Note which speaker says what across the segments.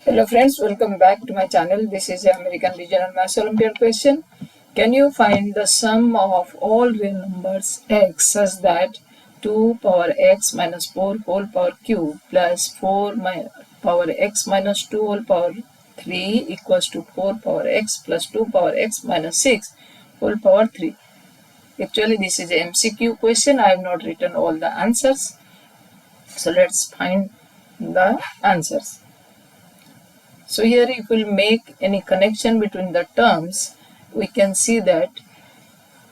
Speaker 1: Hello friends, welcome back to my channel. This is the American Regional Maths Olympiad question. Can you find the sum of all real numbers x such that 2 power x minus 4 whole power cube plus 4 power x minus 2 whole power 3 equals to 4 power x plus 2 power x minus 6 whole power 3? Actually, this is a MCQ question. I have not written all the answers. So let's find the answers. So here if we make any connection between the terms, we can see that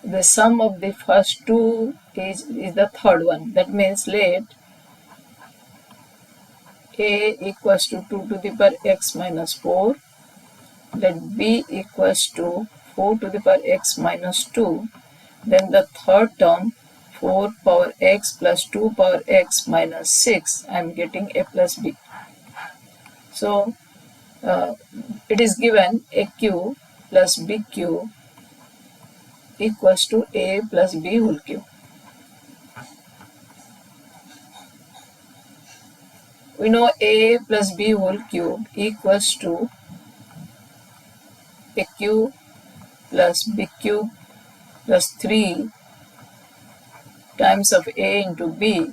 Speaker 1: the sum of the first two is the third one. That means let a equals to 2 to the power x minus 4, let b equals to 4 to the power x minus 2, then the third term 4 power x plus 2 power x minus 6, I am getting a plus b. So it is given aq plus bq equals to a plus b whole cube. We know a plus b whole cube equals to aq plus b cube plus 3 times of a into b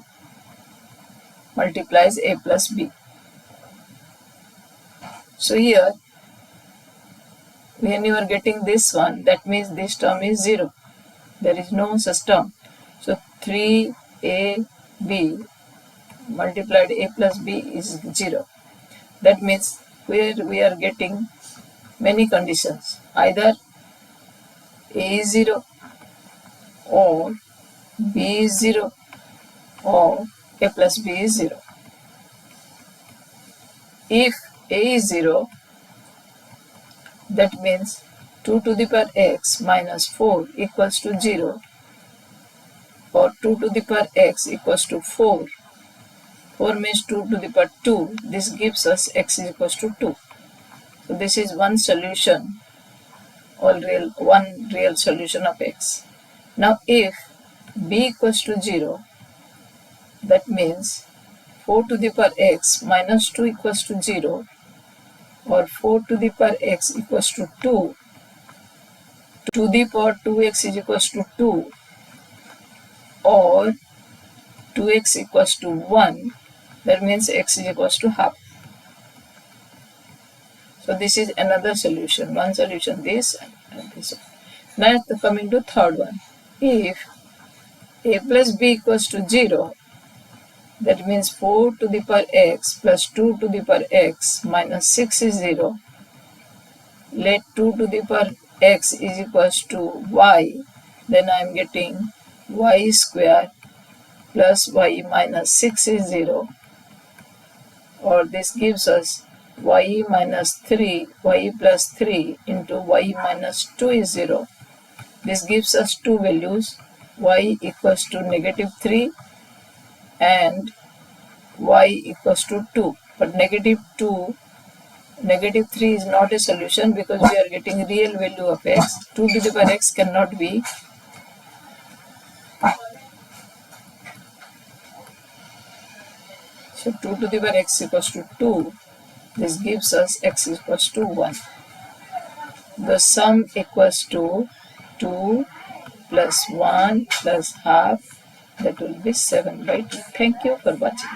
Speaker 1: multiplies a plus b. So here, when you are getting this one, that means this term is 0. There is no such term. So 3ab multiplied a plus b is 0. That means here we are getting many conditions. Either a is 0 or b is 0 or a plus b is 0. If a is 0, that means 2 to the power x minus 4 equals to 0 or 2 to the power x equals to 4. 4 means 2 to the power 2. This gives us x is equals to 2. So this is one solution, one real solution of x. Now if b equals to 0, that means 4 to the power x minus 2 equals to 0 or 4 to the power x equals to 2, to the power 2x is equals to 2 or 2x equals to 1, that means x is equals to half. So this is another solution, one solution, this and this one. Now coming to third one, if a plus b equals to 0, that means 4 to the power x plus 2 to the power x minus 6 is 0. Let 2 to the power x is equals to y. Then I am getting y square plus y minus 6 is 0. Or this gives us y minus 3, y plus 3 into y minus 2 is 0. This gives us two values, y equals to negative 3 and y equals to 2, but negative 3 is not a solution because we are getting real value of x. 2 to the power x cannot be. So 2 to the power x equals to 2. This gives us x equals to 1. The sum equals to 2 plus 1 plus half, that will be 7/2. Thank you for watching.